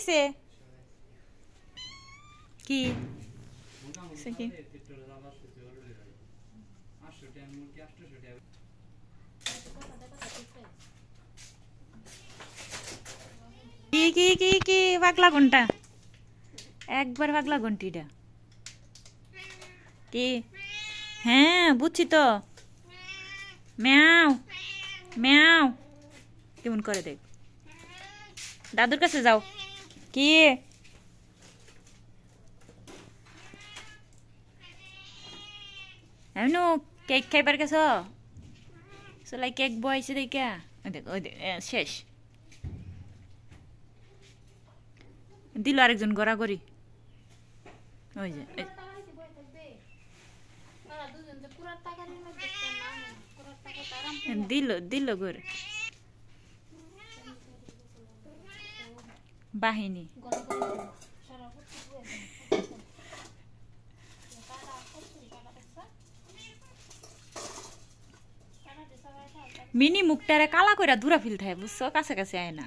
হয়েছে কি কি কি কি কি কি পাগলা ঘন্টা একবার পাগলা ঘন্টিটা কি হ্যাঁ বুঝছি তো ম্যাও ম্যাও কেমন করে দেখ দাদুর কাছে যাও কি এমনু কেক খাইবার গেছ চলাই কেক বয়সে দেখা দেখ ওই শেষ দিল আরেকজন গড়াগড়ি ওই যে দিল দিল করে বাহিনী মিনি মুখটারে কালা কইরা দূরা ফিল থাকে বুঝছো কাছে কাছে আয় না